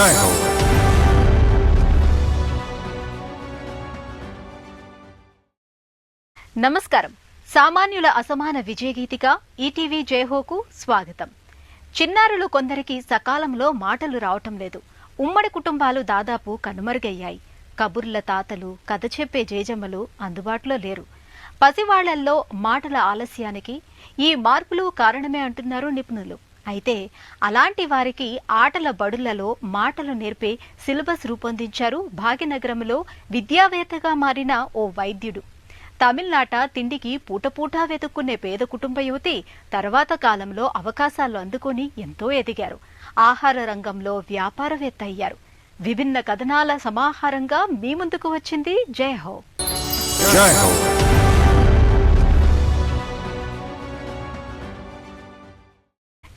జై హో. నమస్కారం. సామాన్యుల అసమాన విజయగీతిక ఈటీవీ జయహోకు స్వాగతం. చిన్నారులు కొందరికి సకాలంలో మాటలు రావటం లేదు. ఉమ్మడి కుటుంబాలు దాదాపు కనుమరుగయ్యాయి. కబుర్ల తాతలు, కథ చెప్పే జేజమ్మలు అందుబాటులో లేరు. పసివాళ్లల్లో మాటల ఆలస్యానికి ఈ మార్పులు కారణమే అంటున్నారు నిపుణులు. అయితే అలాంటి వారికి ఆటల బడులలో మాటలు నేర్పే సిలబస్ రూపొందించారు భాగ్యనగరంలో విద్యావేత్తగా మారిన ఓ వైద్యుడు. తమిళనాట తిండికి పూటపూటా వెతుక్కునే పేద కుటుంబ యువతి తర్వాత కాలంలో అవకాశాలు అందుకొని ఎంతో ఎదిగారు. ఆహార రంగంలో వ్యాపారవేత్త అయ్యారు. విభిన్న కథనాల సమాహారంగా మీ ముందుకు వచ్చింది జై హో.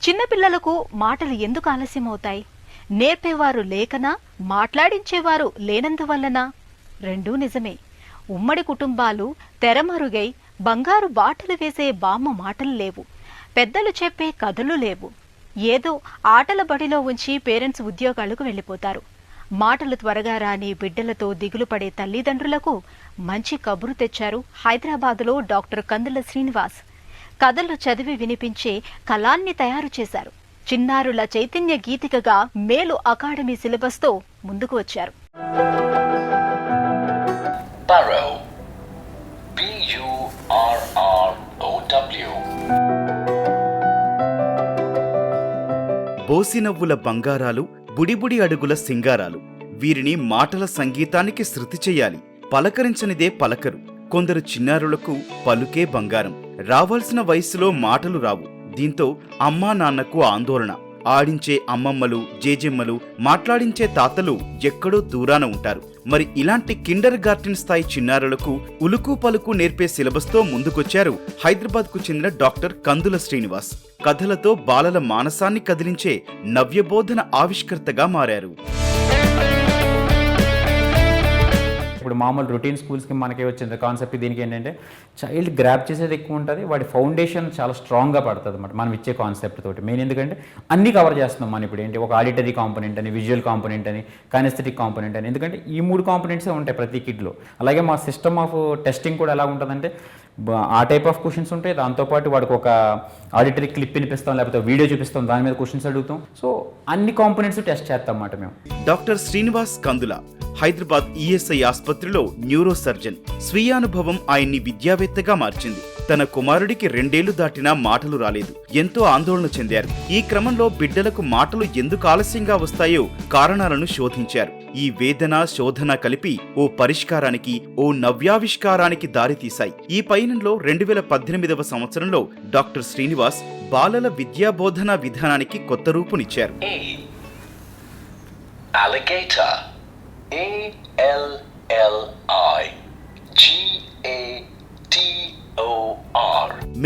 చిన్నపిల్లలకు మాటలు ఎందుకు ఆలస్యమవుతాయి? నేర్పేవారు లేకనా, మాట్లాడించేవారు లేనందువల్లనా? రెండూ నిజమే. ఉమ్మడి కుటుంబాలు తెరమరుగై బంగారు బాటలు వేసే బామ్మ మాటలు లేవు. పెద్దలు చెప్పే కథలు లేవు. ఏదో ఆటల బడిలో ఉంచి పేరెంట్స్ ఉద్యోగాలకు వెళ్ళిపోతారు. మాటలు త్వరగా రాని బిడ్డలతో దిగులు పడే తల్లిదండ్రులకు మంచి కబురు తెచ్చారు హైదరాబాదులో డాక్టర్ కందుల శ్రీనివాస్. కథలు చదివి వినిపించే కళాన్ని తయారు చేశారు. చిన్నారుల చైతన్య గీతికగా మేలు అకాడమీ సిలబస్తో ముందుకు వచ్చారు. Burrow. B-U-R-R-O-W. బోసినవ్వుల బంగారాలు, బుడిబుడి అడుగుల సింగారాలు. వీరిని మాటల సంగీతానికి శృతి చెయ్యాలి. పలకరించనిదే పలకరు. కొందరు చిన్నారులకు పలుకే బంగారం. రావాల్సిన వయసులో మాటలు రావు. దీంతో అమ్మా నాన్నకు ఆందోళన. ఆడించే అమ్మమ్మలు, జేజెమ్మలు, మాట్లాడించే తాతలు ఎక్కడో దూరాన ఉంటారు. మరి ఇలాంటి కిండర్ గార్టెన్ స్థాయి చిన్నారులకు ఉలుకు పలుకు నేర్పే సిలబస్తో ముందుకొచ్చారు హైదరాబాద్కు చెందిన డాక్టర్ కందుల శ్రీనివాస్. కథలతో బాలల మానసాన్ని కదిలించే నవ్యబోధన ఆవిష్కర్తగా మారారు. ఇప్పుడు మామూలు రొటీన్ స్కూల్స్కి మనకి వచ్చిన కాన్సెప్ట్ దీనికి ఏంటంటే చైల్డ్ గ్రాప్ చేసేది ఎక్కువ ఉంటుంది. వాడి ఫౌండేషన్ చాలా స్ట్రాంగ్గా పడుతుంది అన్నమాట మనం ఇచ్చే కాన్సెప్ట్ తోటి. మెయిన్ ఎందుకంటే అన్నీ కవర్ చేస్తున్నాం మనం ఇప్పుడు. ఏంటి ఒక ఆడిటరీ కాంపోనెంట్ అని, విజువల్ కాంపోనెంట్ అని, కైనెస్థెటిక్ కాంపోనెంట్ అని. ఎందుకంటే ఈ 3 కాంపోనెంట్సే ఉంటాయి ప్రతి కిడ్లో. అలాగే మా సిస్టమ్ ఆఫ్ టెస్టింగ్ కూడా ఎలా ఉంటుందంటే ఆ టైప్ ఆఫ్ క్వశ్చన్స్ ఉంటాయి. దాంతోపాటు వాడికి ఒక ఆడిటరీ క్లిప్ వినిపిస్తాం, లేకపోతే వీడియో చూపిస్తాం, దాని మీద క్వశ్చన్స్ అడుగుతాం. సో అన్ని కాంపోనెంట్స్ టెస్ట్ చేస్తాం అన్నమాట మేము. డాక్టర్ శ్రీనివాస్ కందుల హైదరాబాద్ ఈఎస్ఐ ఆసుపత్రిలో న్యూరో సర్జన్. స్వీయానుభవం ఆయన్ని విద్యావేత్తగా మార్చింది. తన కుమారుడికి 2 ఏళ్లు దాటినా మాటలు రాలేదు. ఎంతో ఆందోళన చెందారు. ఈ క్రమంలో బిడ్డలకు మాటలు ఎందుకు ఆలస్యంగా వస్తాయో కారణాలను శోధించారు. ఈ వేదన, శోధన కలిపి ఓ పరిష్కారానికి, ఓ నవ్యావిష్కారానికి దారితీశాయి. ఈ పయనంలో 2018వ సంవత్సరంలో డాక్టర్ శ్రీనివాస్ బాలల విద్యాబోధన విధానానికి కొత్త రూపునిచ్చారు. Alligator. A-L-L-I-G-A-T-O-R.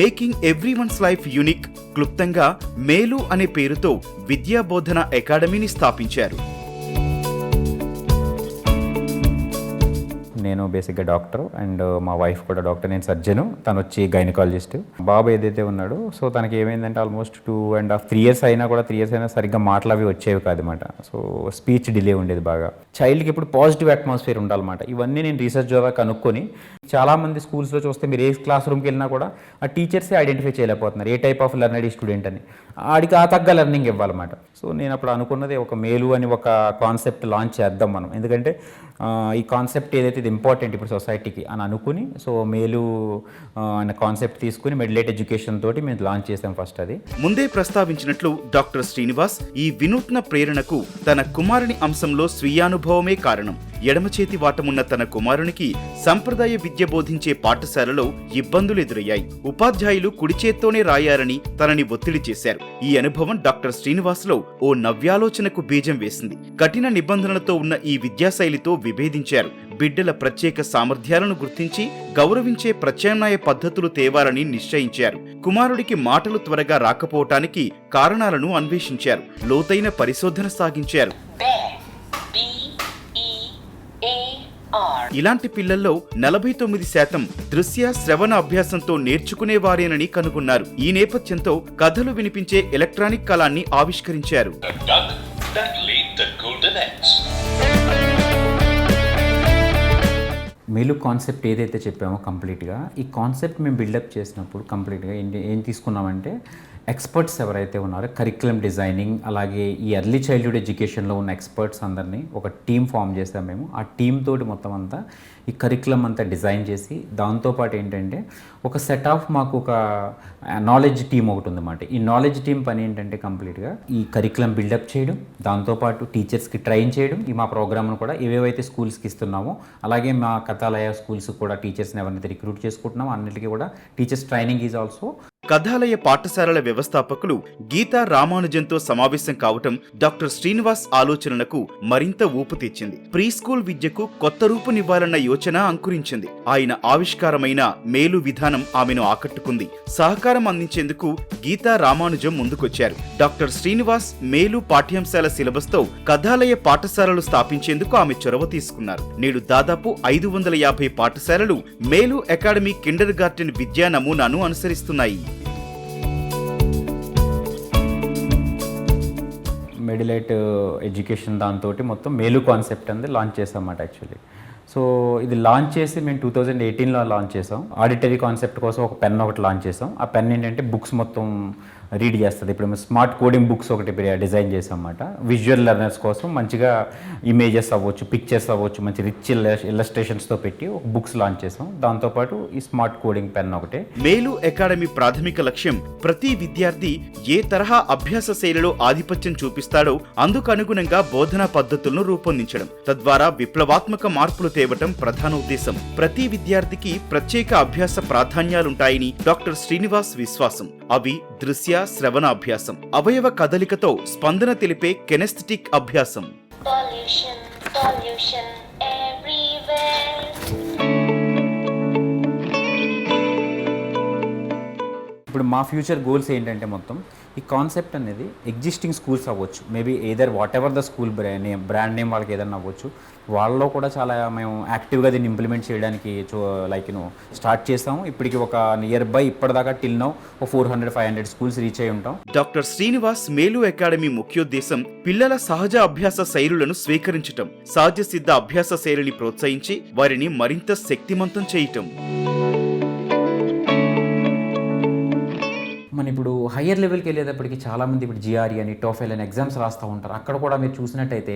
Making everyone's life unique, క్లుప్తంగా మేలు అనే పేరుతో విద్యాబోధన అకాడమీని స్థాపించారు. నేను బేసిక్గా డాక్టర్ అండ్ మా వైఫ్ కూడా డాక్టర్. నేను సర్జను, తను వచ్చి గైనకాలజిస్ట్. బాబు ఏదైతే ఉన్నాడో సో తనకి ఏమైందంటే ఆల్మోస్ట్ 2.5-3 years అయినా కూడా 3 years అయినా సరిగ్గా మాటలు అవి వచ్చేవి కాదన్నమాట. సో స్పీచ్ డిలే ఉండేది బాగా. చైల్డ్కి ఇప్పుడు పాజిటివ్ అట్మాస్ఫియర్ ఉండాలన్నమాట. ఇవన్నీ నేను రీసెర్చ్ ద్వారా కనుక్కొని చాలామంది స్కూల్స్లో చూస్తే మీరు ఏ క్లాస్ రూమ్కి వెళ్ళినా కూడా ఆ టీచర్సే ఐడెంటిఫై చేయలేకపోతున్నారు ఏ టైప్ ఆఫ్ లెర్నర్ ఈ స్టూడెంట్ అని. ఆడికి ఆ తగ్గ లెర్నింగ్ ఇవ్వాలన్నమాట. సో నేను అప్పుడు అనుకున్నది ఒక మేలు అని ఒక కాన్సెప్ట్ లాంచ్ చేద్దాం మనం. ఎందుకంటే ఈ కాన్సెప్ట్ ఏదైతే ఇది ఇంపార్టెంట్ ఇప్పుడు సొసైటీకి అని అనుకుని సో మేలు అనే కాన్సెప్ట్ తీసుకుని మెడిలేట్ ఎడ్యుకేషన్ తోటి మేము లాంచ్ చేసాం ఫస్ట్. అది ముందే ప్రస్తావించినట్లు డాక్టర్ శ్రీనివాస్ ఈ వినూత్న ప్రేరణకు తన కుమారుని అంశంలో స్వీయానుభవమే కారణం. ఎడమ చేతి వాటమున్న తన కుమారునికి సంప్రదాయ విద్య బోధించే పాఠశాలలో ఇబ్బందులు ఎదురయ్యాయి. ఉపాధ్యాయులు కుడి చేత్తోనే రాయారని తనని ఒత్తిడి చేశారు. ఈ అనుభవం డాక్టర్ శ్రీనివాస్లో ఓ నవ్యాలోచనకు బీజం వేసింది. కఠిన నిబంధనలతో ఉన్న ఈ విద్యాశైలితో విభేదించారు. బిడ్డల ప్రత్యేక సామర్థ్యాలను గుర్తించి గౌరవించే ప్రత్యామ్నాయ పద్ధతులు తేవాలని నిశ్చయించారు. కుమారుడికి మాటలు త్వరగా రాకపోవటానికి కారణాలను అన్వేషించారు. లోతైన పరిశోధన సాగించారు. ఇలాంటి పిల్లల్లో 49% దృశ్య శ్రవణ అభ్యాసంతో నేర్చుకునేవారేనని కనుగొన్నారు. ఈ నేపథ్యంతో కథలు వినిపించే ఎలక్ట్రానిక్ కళాన్ని ఆవిష్కరించారు. minutes. మేలు కాన్సెప్ట్ ఏదైతే చెప్పామో కంప్లీట్గా ఈ కాన్సెప్ట్ మేము బిల్డప్ చేసినప్పుడు కంప్లీట్గా ఏం తీసుకున్నామంటే ఎక్స్పర్ట్స్ ఎవరైతే ఉన్నారో కరిక్యులం డిజైనింగ్ అలాగే ఈ ఎర్లీ చైల్డ్హుడ్ ఎడ్యుకేషన్లో ఉన్న ఎక్స్పర్ట్స్ అందరినీ ఒక టీం ఫామ్ చేసాం మేము. ఆ టీమ్ తోటి మొత్తం అంతా ఈ కరిక్యులం అంతా డిజైన్ చేసి దాంతోపాటు ఏంటంటే ఒక సెట్ ఆఫ్ మాకు ఒక నాలెడ్జ్ టీం ఒకటి ఉందన్నమాట. ఈ నాలెడ్జ్ టీం పని ఏంటంటే కంప్లీట్గా ఈ కరిక్యులం బిల్డప్ చేయడం, దాంతోపాటు టీచర్స్కి ట్రైన్ చేయడం, ఈ మా ప్రోగ్రామ్ను కూడా ఏవేవైతే స్కూల్స్కి ఇస్తున్నామో అలాగే మా కథాలయ స్కూల్స్ కూడా టీచర్స్ని ఎవరైతే రిక్రూట్ చేసుకుంటున్నామో అన్నిటికీ కూడా టీచర్స్ ట్రైనింగ్ ఈజ్ ఆల్సో. కథాలయ పాఠశాలల వ్యవస్థాపకులు గీతా రామానుజంతో సమావేశం కావటం డాక్టర్ శ్రీనివాస్ ఆలోచనలకు మరింత ఊపు తెచ్చింది. ప్రీ స్కూల్ విద్యకు కొత్త రూపునివ్వాలన్న యోచన అంకురించింది. ఆయన ఆవిష్కారమైన మేలు విధానం ఆమెను ఆకట్టుకుంది. సహకారం అందించేందుకు గీతా రామానుజం ముందుకొచ్చారు. డాక్టర్ శ్రీనివాస్ మేలు పాఠ్యాంశాల సిలబస్తో కథాలయ పాఠశాలలు స్థాపించేందుకు ఆమె చొరవ తీసుకున్నారు. నేడు దాదాపు 550 పాఠశాలలు మేలు అకాడమీ కిండర్ గార్టెన్ విద్యా నమూనాను అనుసరిస్తున్నాయి. మెడిలైట్ ఎడ్యుకేషన్ దాంతో మొత్తం మేలు కాన్సెప్ట్ అనేది లాంచ్ చేసామన్నమాట యాక్చువల్లీ. సో ఇది లాంచ్ చేసి మేము 2018లో లాంచ్ చేసాం. ఆడిటరీ కాన్సెప్ట్ కోసం ఒక పెన్ ఒకటి లాంచ్ చేసాం. ఆ పెన్ ఏంటంటే బుక్స్ మొత్తం రీడ్ చేస్తుంది. ఇప్పుడు మేము స్మార్ట్ కోడింగ్ బుక్స్ ఒకటి డిజైన్ చేసాం అన్నమాట. విజువల్ లెర్నర్స్ కోసం మంచిగా ఇమేజెస్ అవ్వచ్చు, పిక్చర్స్ అవ్వచ్చు, మంచి రిచ్ ఇల్లస్ట్రేషన్స్తో పెట్టి ఒక బుక్స్ లాంచ్ చేసాం. దాంతోపాటు ఈ స్మార్ట్ కోడింగ్ పెన్ ఒకటే. మేలు అకాడమీ ప్రాథమిక లక్ష్యం ప్రతి విద్యార్థి ఏ తరహా అభ్యాస శైలిలో ఆధిపత్యం చూపిస్తాడో అందుకు అనుగుణంగా బోధనా పద్ధతులను రూపొందించడం, తద్వారా విప్లవాత్మక మార్పులు తేవటం ప్రధాన ఉద్దేశం. ప్రతి విద్యార్థికి ప్రత్యేక అభ్యాస ప్రాధాన్యాలుంటాయని డాక్టర్ శ్రీనివాస్ విశ్వాసం. అవి దృశ్య శ్రవణ అభ్యాసం, అవయవ కదలికతో స్పందన తెలిపే కెనెస్థెటిక్ అభ్యాసం. Pollution everywhere. ఇప్పుడు మా ఫ్యూచర్ గోల్స్ ఏంటంటే మొత్తం ఈ కాన్సెప్ట్ అనేది ఎగ్జిస్టింగ్ స్కూల్స్ అవ్వచ్చు, maybe either what ever the school brand name వాళ్ళకి ఏదైనా అవ్వచ్చు, వాళ్ళలో కూడా చాలా మేము యాక్టివ్గా దీన్ని ఇంప్లిమెంట్ చేయడానికి స్టార్ట్ చేస్తాము. ఇప్పటికి ఒక నియర్ బై ఇప్పటిదాకా టిల్ నౌ 400-500 స్కూల్స్ రీచ్ అయి ఉంటాం. డాక్టర్ శ్రీనివాస్ మేలు అకాడమీ ముఖ్యోద్దేశం పిల్లల సహజ అభ్యాస శైలులను స్వీకరించటం, సహజ సిద్ధ అభ్యాస శైలిని ప్రోత్సహించి వారిని మరింత శక్తిమంతం చేయటం. మన ఇప్పుడు హయ్యర్ లెవెల్కి వెళ్ళేటప్పటికి చాలామంది ఇప్పుడు జిఆర్ఈ అని టోఫెల్ అని ఎగ్జామ్స్ రాస్తూ ఉంటారు. అక్కడ కూడా మీరు చూసినట్టయితే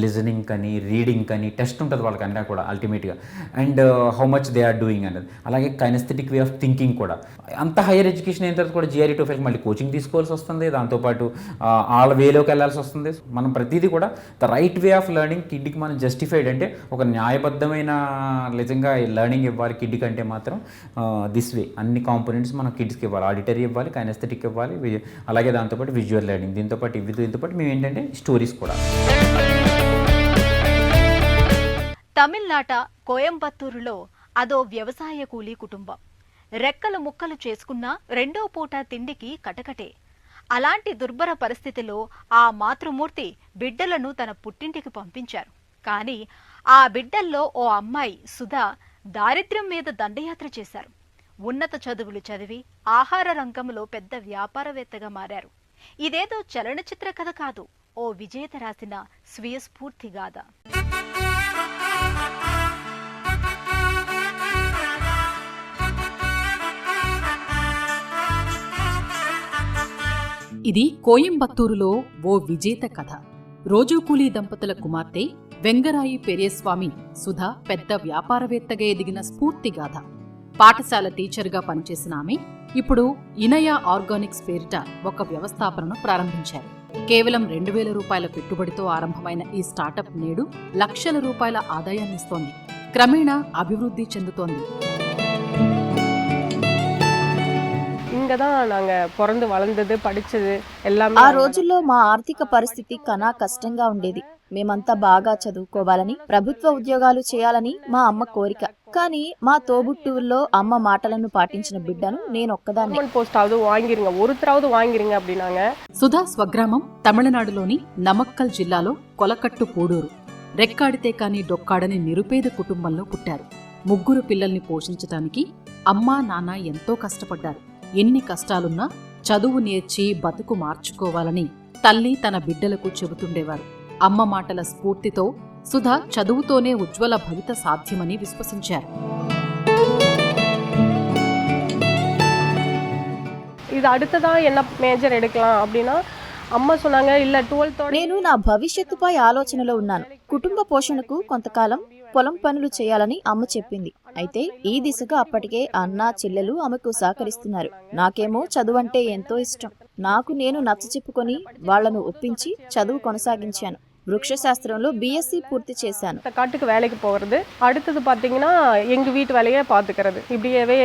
లిజనింగ్ కానీ రీడింగ్ కానీ టెస్ట్ ఉంటుంది వాళ్ళకి అన్నీ కూడా అల్టిమేట్గా, and how much they are doing అనేది. అలాగే కైనెస్థెటిక్ వే ఆఫ్ థింకింగ్ కూడా. అంత హైయర్ ఎడ్యుకేషన్ అయిన తర్వాత కూడా జిఆర్ఈ టోఫెల్కి మళ్ళీ కోచింగ్ తీసుకోవాల్సి వస్తుంది. దాంతోపాటు వాళ్ళ వేలోకి వెళ్ళాల్సి వస్తుంది. మనం ప్రతిదీ కూడా the right way of learning కిడ్కి మనం జస్టిఫైడ్ అంటే ఒక న్యాయబద్ధమైన నిజంగా లెర్నింగ్ ఇవ్వాలి కిడ్కి అంటే మాత్రం దిస్ వే అన్ని కాంపోనెంట్స్ మనం కిడ్స్కి ఇవ్వాలి. ఆడిటరీ ఇవ్వాలి, కైనెస్థెటిక్ ఇవ్వాలి, అలాగే దాంతోపాటు విజువల్ లెర్నింగ్, దీంతోపాటు మేము ఏంటంటే స్టోరీస్ కూడా. తమిళనాట కోయంబత్తూరులో అదో వ్యవసాయ కూలీ కుటుంబం. రెక్కలు ముక్కలు చేసుకున్నా రెండో పూట తిండికి కటకటే. అలాంటి దుర్భర పరిస్థితిలో ఆ మాతృమూర్తి బిడ్డలను తన పుట్టింటికి పంపించారు. కానీ ఆ బిడ్డల్లో ఓ అమ్మాయి సుధా దారిద్ర్యం మీద దండయాత్ర చేశారు. ఉన్నత చదువులు చదివి ఆహార రంగంలో పెద్ద వ్యాపారవేత్తగా మారారు. ఇదేదో చలనచిత్ర కథ కాదు, ఓ విజేత రాసిన స్వీయ స్ఫూర్తి గాథ. ఇది కోయంబత్తూరులో ఓ విజేత కథ. రోజూ కూలీ దంపతుల కుమార్తె వెంగరాయి పెరియస్వామి సుధా పెద్ద వ్యాపారవేత్తగా ఎదిగిన స్ఫూర్తిగాథ. పాఠశాల టీచర్గా పనిచేసిన ఆమె ఇప్పుడు ఇనయ ఆర్గానిక్స్ పేరిట ఒక వ్యవస్థాపనను ప్రారంభించారు. కేవలం 2,000 రూపాయల పెట్టుబడితో ఆరంభమైన ఈ స్టార్టప్ నేడు లక్షల రూపాయల ఆదాయాన్నిస్తోంది. క్రమేణా అభివృద్ధి చెందుతోంది. இங்கதான் நாங்க பிறந்து வளர்ந்தது படிச்சது எல்லாமே. ఆ రోజుల్లో మా ఆర్థిక పరిస్థితి కనా కష్టంగా ఉండేది. మేమంతా బాగా చదువుకోవాలని, ప్రభుత్వ ఉద్యోగాలు చేయాలని మా అమ్మ కోరిక. కానీ మా తోబుట్టువుల్లో అమ్మ మాటలను పాటించిన బిడ్డను నేనొక్కదాన్ని. గవర్నమెంట్ పోస్టాவது వాంగిరుங்க, ஒருத்தராவது வாங்கிருங்க அப்படினாங்க. సుధా స్వగ్రామం తమిళనాడులోని నమక్కల్ జిల్లాలో కొలకట్టు పూడూరు. రెక్కాడితే కాని డొక్కాడని నిరుపేద కుటుంబంలో పుట్టారు. 3 పిల్లల్ని పోషించటానికి అమ్మా నాన్న ఎంతో కష్టపడ్డారు. ఎన్ని కష్టాలున్నా చదువు నేర్చి బతుకు మార్చుకోవాలని తల్లి తన బిడ్డలకు చెబుతుండేవారు. అమ్మ మాటల స్ఫూర్తితో సుధా చదువుతోనే ఉజ్వల భవిత సాధ్యమని విశ్వసించారు. இது அடுத்ததா என்ன மேஜர் எடுக்கலாம் அப்படின்னா అమ్మ சொன்னாங்க இல்ல 12th నేను నా భవిష్యత్తుపై ఆలోచనలో ఉన్నాను. కుటుంబ పోషణకు కొంతకాలం పొలం పనులు చేయాలని అమ్మ చెప్పింది. అయితే ఈ దిశగా అప్పటికే అన్న చెల్లెలు ఆమెకు సహకరిస్తున్నారు. నాకేమో చదువంటే ఎంతో ఇష్టం. నాకు నేను నచ్చచెప్పుకొని వాళ్లను ఒప్పించి చదువు కొనసాగించాను. వృక్షశాస్త్రంలో BSc పూర్తి చేశాను. காட்டுக்கு வேலைக்கு போகிறது, அடுத்தது பார்த்தீங்கன்னா எங்க வீட்டு வேலையை பார்த்துக்கிறது, இப்படியே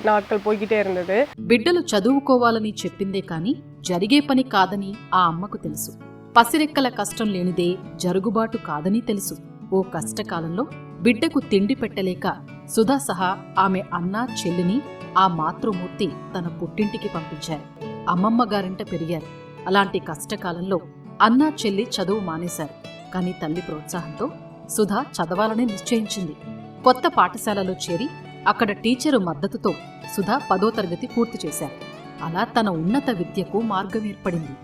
நாட்கள் போய்கிட்டே இருந்தது. బిడ్డలు చదువుకోవాలని చెప్పిందే కాని జరిగే పని కాదని ఆ అమ్మకు తెలుసు. పసిరెక్కల కష్టం లేనిదే జరుగుబాటు కాదని తెలుసు. ఓ కష్టకాలంలో బిడ్డకు తిండి పెట్టలేక సుధా సహా ఆమె అన్న చెల్లిని ఆ మాతృమూర్తి తన పుట్టింటికి పంపించారు. అమ్మమ్మ గారింట పెరిగారు. అలాంటి కష్టకాలంలో అన్నా చెల్లి చదువు మానేశారు. కాని తల్లి ప్రోత్సాహంతో సుధా చదవాలని నిశ్చయించింది. కొత్త పాఠశాలలో చేరి అక్కడ టీచరు మద్దతుతో సుధా 10వ తరగతి పూర్తి చేశారు. అలా తన ఉన్నత విద్యకు మార్గం ఏర్పడింది.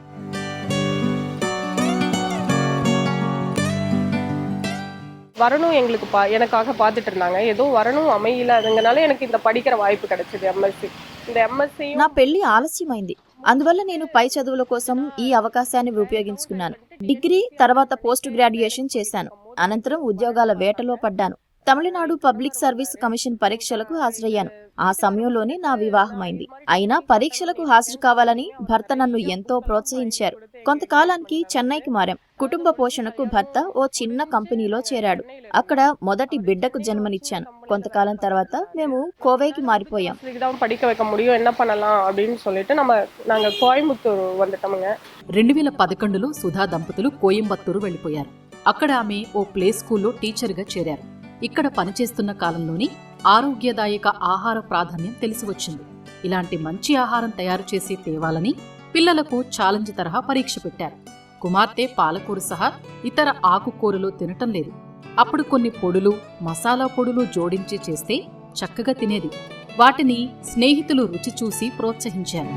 வரணும் எங்களுக்கு எனக்காக பார்த்துட்டு இருந்தாங்க. ஏதோ வரணும் அமையல, அதுங்கனால எனக்கு இந்த படிக்கிற வாய்ப்பு கிடைச்சது MSc. இந்த MSc నా పెళ్లి ఆలస్యమైంది. అందువల్ల నేను పై చదువుల కోసం ఈ అవకాశాన్ని ఉపయోగించుకున్నాను. డిగ్రీ తర్వాత పోస్ట్ గ్రాడ్యుయేషన్ చేశాను. అనంతరం ఉద్యోగాల వేటలో పడ్డాను. తమిళనాడు పబ్లిక్ సర్వీస్ కమిషన్ పరీక్షలకు హాజరయ్యాను. ఆ సమయంలోనే నా వివాహమైంది. అయినా పరీక్షలకు హాజరు కావాలని భర్త నన్ను ఎంతో ప్రోత్సహించారు. కొంతకాలానికి చెన్నైకి మారాం. కుటుంబ పోషణకు భర్త ఓ చిన్న కంపెనీలో చేరాడు. అక్కడ మొదటి బిడ్డకు జన్మనిచ్చాను. కొంతకాలం తర్వాత మేము కోవైకి మారిపోయాం. இதுதான் படிக்க வைக்க முடியும், என்ன பண்ணலாம் அப்படின்னு சொல்லிட்டு நாங்க கோயம்புத்தூர் வந்துட்டோமுங்க. 2011లో సుధా దంపతులు కోయంబత్తూరు వెళ్లిపోయారు. అక్కడ ఆమె ఓ ప్లే స్కూల్లో టీచర్గా చేరారు. ఇక్కడ పనిచేస్తున్న కాలంలోని ఆరోగ్యదాయక ఆహార ప్రాధాన్యం తెలిసి వచ్చింది. ఇలాంటి మంచి ఆహారం తయారు చేసి తేవాలని పిల్లలకు ఛాలెంజ్ తరహా పరీక్ష పెట్టారు. కుమార్తె పాలకూర సహా ఇతర ఆకుకూరలు తినటం లేదు. అప్పుడు కొన్ని పొడులు, మసాలా పొడులు జోడించి చేస్తే చక్కగా తినేది. వాటిని స్నేహితులు రుచి చూసి ప్రోత్సహించారు.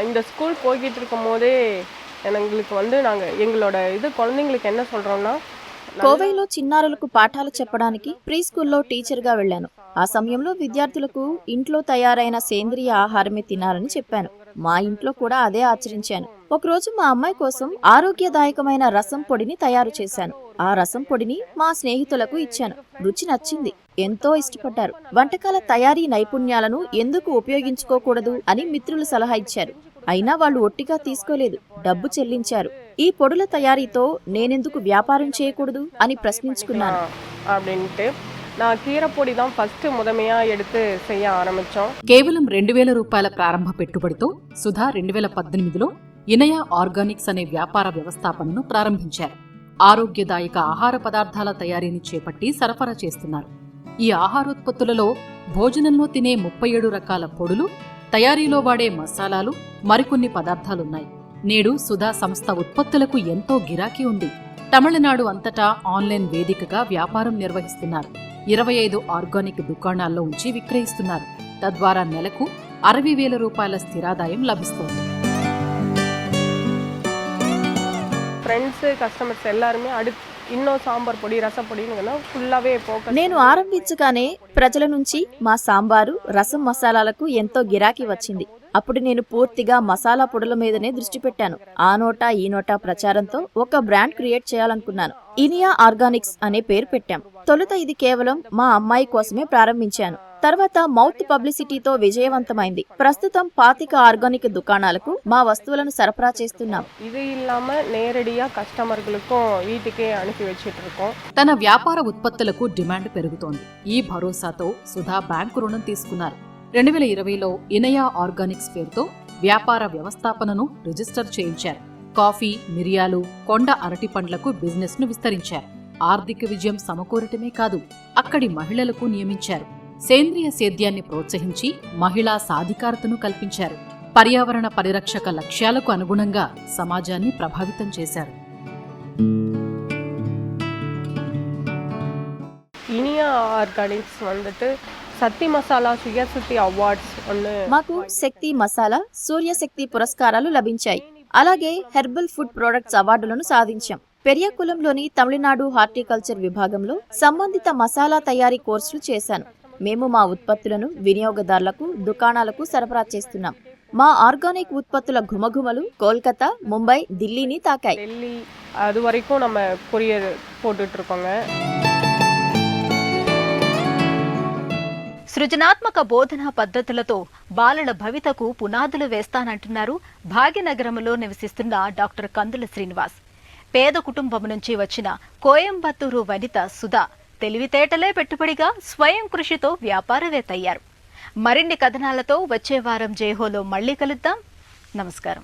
இந்த ஸ்கூல் போய்கிட்டு இருக்கும் போதே எங்களுக்கு நாங்க எங்களோட குழந்தைங்களுக்கு என்ன சொல்றோம்னா, కోవైలో చిన్నారులకు పాఠాలు చెప్పడానికి ప్రీ స్కూల్లో టీచర్గా వెళ్లాను. ఆ సమయంలో విద్యార్థులకు ఇంట్లో తయారైన సేంద్రియ ఆహారమే తినాలని చెప్పాను. మా ఇంట్లో కూడా అదే ఆచరించాను. ఒకరోజు మా అమ్మాయి కోసం ఆరోగ్యదాయకమైన రసం పొడిని తయారు చేశాను. ఆ రసం పొడిని మా స్నేహితులకు ఇచ్చాను. రుచి నచ్చింది, ఎంతో ఇష్టపడ్డారు. వంటకాల తయారీ నైపుణ్యాలను ఎందుకు ఉపయోగించుకోకూడదు అని మిత్రులు సలహా ఇచ్చారు. అయినా వాళ్ళు ఒట్టిగా తీసుకోలేదు, డబ్బు చెల్లించారు. ఈ పొడుల తయారీతో నేనెందుకు వ్యాపారం చేయకూడదు అని ప్రశ్నించుకున్నాను. நான் கீரைப்பொடி தான் ఫస్ట్ முதமையா எடுத்து செய்ய ஆரம்பிச்சோம். కేవలం 2000 రూపాయల ప్రారంభ పెట్టుబడితో సుధా 2018లో ఇనయా ఆర్గానిక్స్ అనే వ్యాపార వ్యవస్థాపనను ప్రారంభించారు. ఆరోగ్యదాయక ఆహార పదార్థాల తయారీని చేపట్టి సరఫరా చేస్తున్నారు. ఈ ఆహారోత్పత్తులలో భోజనంలో తినే 37 రకాల పొడులు, తయారీలో వాడే మసాలాలు, మరికొన్ని పదార్థాలున్నాయి. నేడు సుధా సంస్థ ఉత్పత్తులకు ఎంతో గిరాకీ ఉంది. తమిళనాడు అంతటా ఆన్లైన్ వేదికగా వ్యాపారం నిర్వహిస్తున్నారు. 25 ఆర్గానిక్ దుకాణాల్లో ఉంచి విక్రయిస్తున్నారు. తద్వారా నెలకు 60,000 రూపాయల స్థిరాదాయం లభిస్తోంది. ఫ్రెండ్స్, కస్టమర్స్ எல்லாருமே இன்னும் సాంబార్ పొడి, రసపొడిని ఫుల్లావే ఫోకస్. నేను ఆరంభించగానే ప్రజల నుంచి మా సాంబారు, రసం మసాలాలకు ఎంతో గిరాకీ వచ్చింది. అప్పుడు నేను పూర్తిగా మసాలా పొడుల మీదనే దృష్టి పెట్టాను. ఆ నోటా ఈ నోటా ప్రచారంతో ఒక బ్రాండ్ క్రియేట్ చేయాలనుకున్నాను. ఇనియా ఆర్గానిక్స్ అనే పేరు పెట్టాం. తొలుత ఇది కేవలం మా అమ్మాయి కోసమే ప్రారంభించాను. తర్వాత మౌత్ పబ్లిసిటీతో విజయవంతమైంది. ప్రస్తుతం 25 ఆర్గానిక్ దుకాణాలకు మా వస్తువులను సరఫరా చేస్తున్నాం. ఇది ఇల్లామ నేరడియా కస్టమర్లకు వీటికే అనిపి వెచ్చిట్టుకోం. తన వ్యాపార ఉత్పత్తులకు డిమాండ్ పెరుగుతోంది. ఈ భరోసాతో సుధా బ్యాంకు రుణం తీసుకున్నారు. 2020లో ఇనయా ఆర్గానిక్స్ పేరుతో వ్యాపార వ్యవస్థాపనను రిజిస్టర్ చేయించారు. కాఫీ, మిరియాలు, కొండ అరటి పండ్లకు బిజినెస్ ను విస్తరించారు. ఆర్థిక విజయం సమకూరటమే కాదు, అక్కడి మహిళలకు నియమించారు. సేంద్రియ సేద్యాన్ని ప్రోత్సహించి మహిళా సాధికారతను కల్పించారు. పర్యావరణ పరిరక్షక లక్ష్యాలకు అనుగుణంగా సమాజాన్ని ప్రభావితం చేశారు. ఇనియా ఆర్గానిక్స్ வந்துட்டு శక్తి మసాలా, సూర్యశక్తి అవార్డ్స్ మాకు శక్తి మసాలా, సూర్యశక్తి పురస్కారాలు లభించాయి. అలాగే హెర్బల్ ఫుడ్ ప్రొడక్ట్స్ అవార్డులను సాధించాం. పెరియకులంలోని తమిళనాడు హార్టికల్చర్ విభాగంలో సంబంధిత మసాలా తయారీ కోర్సులు చేశాను. మేము మా ఉత్పత్తులను వినియోగదారులకు, దుకాణాలకు సరఫరా చేస్తున్నాం. మా ఆర్గానిక్ ఉత్పత్తుల ఘుమఘుమలు కోల్కతా, ముంబై, ఢిల్లీని తాకాయి. டெல்லி அது வரைக்கும் நம்ம கொரியர் போட்டுட்டு இருக்கோங்க. సృజనాత్మక బోధనా పద్ధతులతో బాలల భవితకు పునాదులు వేస్తానంటున్నారు భాగ్యనగరంలో నివసిస్తున్న డాక్టర్ కందుల శ్రీనివాస్. పేద కుటుంబం నుంచి వచ్చిన కోయంబత్తూరు వనిత సుధా తెలివితేటలే పెట్టుబడిగా స్వయం కృషితో వ్యాపారవేత్త అయ్యారు. మరిన్ని కథనాలతో వచ్చే వారం జైహోలో మళ్ళీ కలుద్దాం. నమస్కారం.